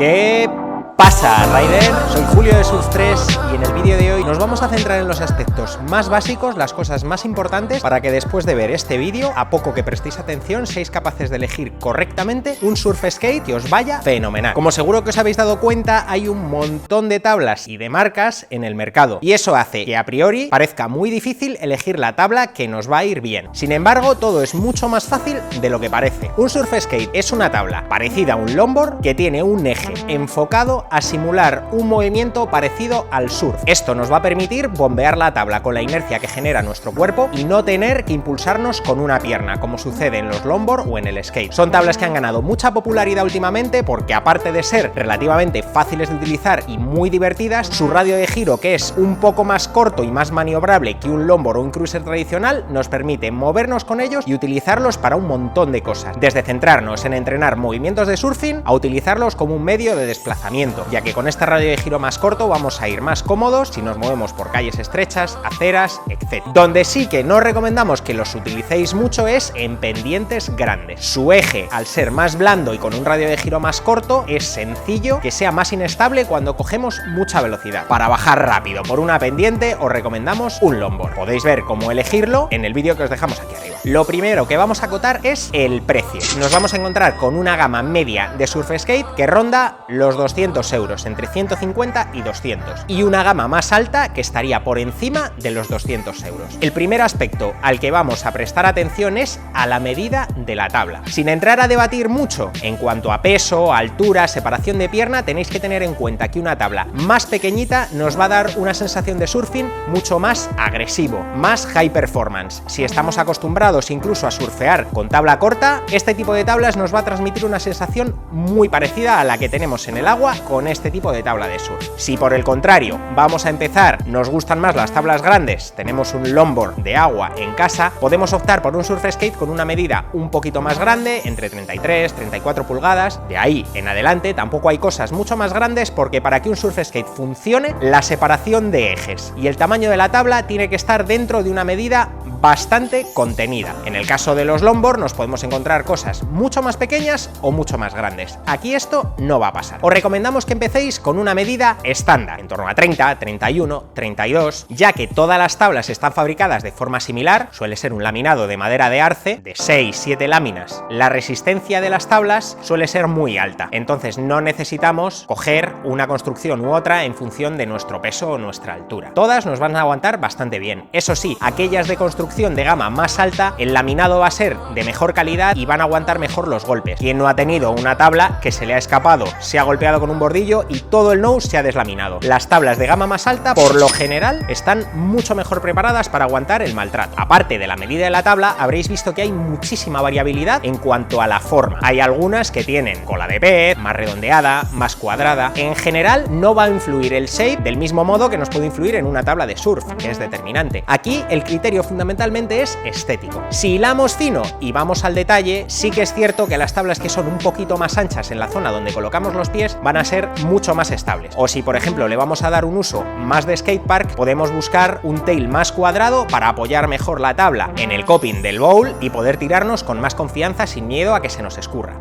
¿Qué pasa, Rider? Soy Julio de Surf3 y en el vídeo de hoy nos vamos a centrar en los aspectos más básicos, las cosas más importantes, para que después de ver este vídeo, a poco que prestéis atención, seáis capaces de elegir correctamente un surf skate que os vaya fenomenal. Como seguro que os habéis dado cuenta, hay un montón de tablas y de marcas en el mercado, y eso hace que a priori parezca muy difícil elegir la tabla que nos va a ir bien. Sin embargo, todo es mucho más fácil de lo que parece. Un surf skate es una tabla parecida a un longboard que tiene un eje enfocado a simular un movimiento parecido al surf. Esto nos va a permitir bombear la tabla con la inercia que genera nuestro cuerpo y no tener que impulsarnos con una pierna, como sucede en los longboard o en el skate. Son tablas que han ganado mucha popularidad últimamente porque, aparte de ser relativamente fáciles de utilizar y muy divertidas, su radio de giro, que es un poco más corto y más maniobrable que un longboard o un cruiser tradicional, nos permite movernos con ellos y utilizarlos para un montón de cosas, desde centrarnos en entrenar movimientos de surfing a utilizarlos como un medio de desplazamiento, ya que con este radio de giro más corto vamos a ir más cómodos si nos movemos por calles estrechas, aceras, etc. Donde sí que no recomendamos que los utilicéis mucho es en pendientes grandes. Su eje, al ser más blando y con un radio de giro más corto, es sencillo que sea más inestable cuando cogemos mucha velocidad. Para bajar rápido por una pendiente os recomendamos un longboard. Podéis ver cómo elegirlo en el vídeo que os dejamos aquí arriba. Lo primero que vamos a acotar es el precio. Nos vamos a encontrar con una gama media de surf skate que ronda los 200 euros, entre 150 y 200, y una gama más alta que estaría por encima de los 200 euros. El primer aspecto al que vamos a prestar atención es a la medida de la tabla. Sin entrar a debatir mucho en cuanto a peso, altura, separación de pierna, tenéis que tener en cuenta que una tabla más pequeñita nos va a dar una sensación de surfing mucho más agresivo, más high performance. Si estamos acostumbrados incluso a surfear con tabla corta, este tipo de tablas nos va a transmitir una sensación muy parecida a la que tenemos en el agua con este tipo de tabla de surf. Si por el contrario vamos a empezar, nos gustan más las tablas grandes, tenemos un longboard de agua en casa, podemos optar por un surf skate con una medida un poquito más grande, entre 33 y 34 pulgadas. De ahí en adelante tampoco hay cosas mucho más grandes, porque para que un surf skate funcione, la separación de ejes y el tamaño de la tabla tiene que estar dentro de una medida bastante contenida. En el caso de los longboard nos podemos encontrar cosas mucho más pequeñas o mucho más grandes. Aquí esto no va a pasar. Os recomendamos que empecéis con una medida estándar, en torno a 30, 31, 32, ya que todas las tablas están fabricadas de forma similar, suele ser un laminado de madera de arce de 6-7 láminas. La resistencia de las tablas suele ser muy alta, entonces no necesitamos coger una construcción u otra en función de nuestro peso o nuestra altura. Todas nos van a aguantar bastante bien. Eso sí, aquellas de construcción de gama más alta, el laminado va a ser de mejor calidad y van a aguantar mejor los golpes. ¿Quién no ha tenido una tabla que se le ha escapado, se ha golpeado con un bordillo y todo el nose se ha deslaminado? Las tablas de gama más alta, por lo general, están mucho mejor preparadas para aguantar el maltrato. Aparte de la medida de la tabla, habréis visto que hay muchísima variabilidad en cuanto a la forma. Hay algunas que tienen cola de pez, más redondeada, más cuadrada. En general, no va a influir el shape del mismo modo que nos puede influir en una tabla de surf, que es determinante. Aquí el criterio fundamentalmente es estético. Si hilamos fino y vamos al detalle, sí que es cierto que las tablas que son un poquito más anchas en la zona donde colocamos los pies van a ser mucho más estables. O si por ejemplo le vamos a dar un uso más de skatepark, podemos buscar un tail más cuadrado para apoyar mejor la tabla en el coping del bowl y poder tirarnos con más confianza sin miedo a que se nos escurra.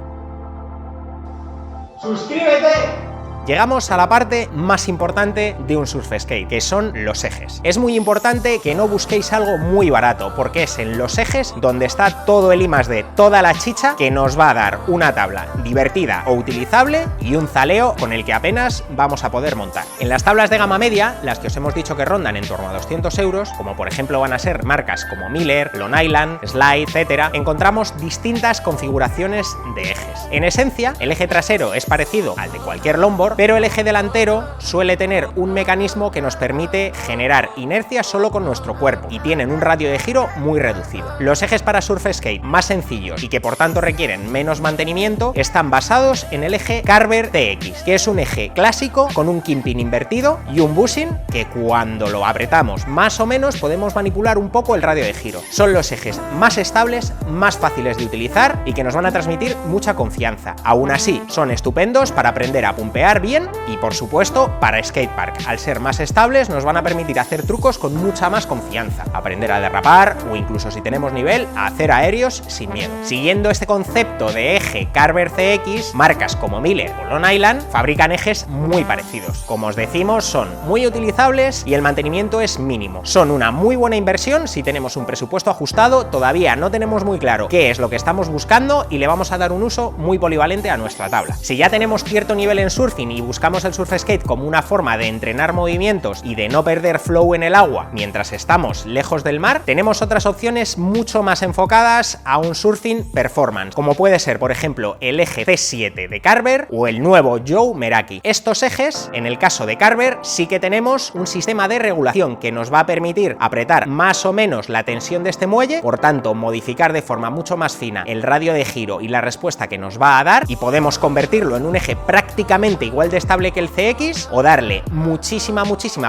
¡Suscríbete! Llegamos a la parte más importante de un surf skate, que son los ejes. Es muy importante que no busquéis algo muy barato, porque es en los ejes donde está todo el I+D, toda la chicha que nos va a dar una tabla divertida o utilizable y un zaleo con el que apenas vamos a poder montar. En las tablas de gama media, las que os hemos dicho que rondan en torno a 200 euros, como por ejemplo van a ser marcas como Miller, Long Island, Slide, etc., encontramos distintas configuraciones de ejes. En esencia, el eje trasero es parecido al de cualquier longboard, pero el eje delantero suele tener un mecanismo que nos permite generar inercia solo con nuestro cuerpo y tienen un radio de giro muy reducido. Los ejes para surf skate más sencillos y que por tanto requieren menos mantenimiento están basados en el eje Carver TX, que es un eje clásico con un kingpin invertido y un bushing que cuando lo apretamos más o menos podemos manipular un poco el radio de giro. Son los ejes más estables, más fáciles de utilizar y que nos van a transmitir mucha confianza. Aún así, son estupendos para aprender a pumpear mar bien y, por supuesto, para skatepark. Al ser más estables nos van a permitir hacer trucos con mucha más confianza, aprender a derrapar o incluso si tenemos nivel a hacer aéreos sin miedo. Siguiendo este concepto de eje Carver CX, marcas como Miller o Long Island fabrican ejes muy parecidos. Como os decimos, son muy utilizables y el mantenimiento es mínimo. Son una muy buena inversión si tenemos un presupuesto ajustado, todavía no tenemos muy claro qué es lo que estamos buscando y le vamos a dar un uso muy polivalente a nuestra tabla. Si ya tenemos cierto nivel en surfing y buscamos el surf skate como una forma de entrenar movimientos y de no perder flow en el agua mientras estamos lejos del mar, tenemos otras opciones mucho más enfocadas a un surfing performance, como puede ser, por ejemplo, el eje C7 de Carver o el nuevo Joe Meraki. Estos ejes, en el caso de Carver, sí que tenemos un sistema de regulación que nos va a permitir apretar más o menos la tensión de este muelle, por tanto, modificar de forma mucho más fina el radio de giro y la respuesta que nos va a dar, y podemos convertirlo en un eje prácticamente igual de estable que el CX o darle muchísima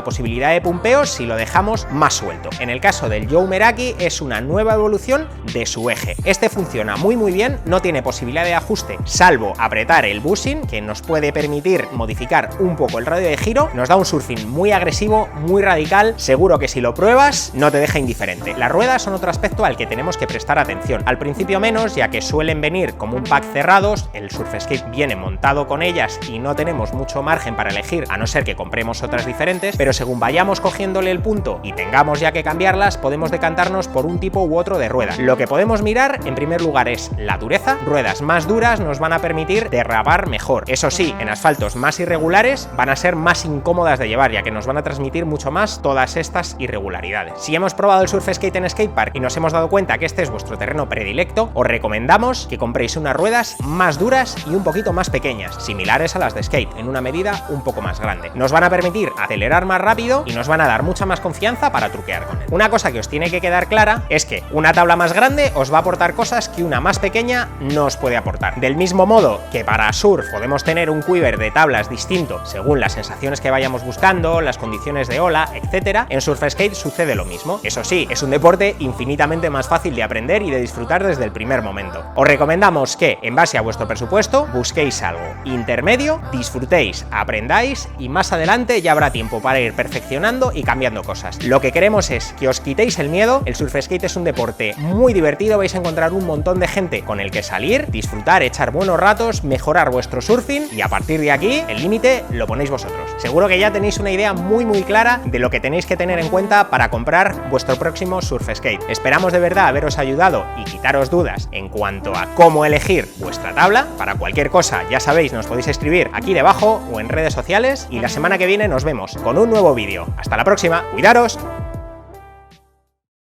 posibilidad de pumpeo si lo dejamos más suelto. En el caso del Joe Meraki es una nueva evolución de su eje. Este funciona muy bien, no tiene posibilidad de ajuste salvo apretar el bushing, que nos puede permitir modificar un poco el radio de giro. Nos da un surfing muy agresivo, muy radical, seguro que si lo pruebas no te deja indiferente. Las ruedas son otro aspecto al que tenemos que prestar atención. Al principio menos, ya que suelen venir como un pack cerrados, el surf skate viene montado con ellas y no tenemos mucho margen para elegir, a no ser que compremos otras diferentes, pero según vayamos cogiéndole el punto y tengamos ya que cambiarlas, podemos decantarnos por un tipo u otro de rueda. Lo que podemos mirar en primer lugar es la dureza. Ruedas más duras nos van a permitir derrapar mejor. Eso sí, en asfaltos más irregulares van a ser más incómodas de llevar, ya que nos van a transmitir mucho más todas estas irregularidades. Si hemos probado el surf skate en skatepark y nos hemos dado cuenta que este es vuestro terreno predilecto, os recomendamos que compréis unas ruedas más duras y un poquito más pequeñas, similares a las de skate, en una medida un poco más grande. Nos van a permitir acelerar más rápido y nos van a dar mucha más confianza para truquear con él. Una cosa que os tiene que quedar clara es que una tabla más grande os va a aportar cosas que una más pequeña no os puede aportar. Del mismo modo que para surf podemos tener un quiver de tablas distinto según las sensaciones que vayamos buscando, las condiciones de ola, etcétera, en surf skate sucede lo mismo. Eso sí, es un deporte infinitamente más fácil de aprender y de disfrutar desde el primer momento. Os recomendamos que, en base a vuestro presupuesto, busquéis algo intermedio, disfrutéis, aprendáis y más adelante ya habrá tiempo para ir perfeccionando y cambiando cosas. Lo que queremos es que os quitéis el miedo. El surf skate es un deporte muy divertido, vais a encontrar un montón de gente con el que salir, disfrutar, echar buenos ratos, mejorar vuestro surfing y a partir de aquí el límite lo ponéis vosotros. Seguro que ya tenéis una idea muy clara de lo que tenéis que tener en cuenta para comprar vuestro próximo surf skate. Esperamos de verdad haberos ayudado y quitaros dudas en cuanto a cómo elegir vuestra tabla. Para cualquier cosa, ya sabéis, nos podéis escribir aquí debajo o en redes sociales y la semana que viene nos vemos con un nuevo vídeo. Hasta la próxima, cuidaros.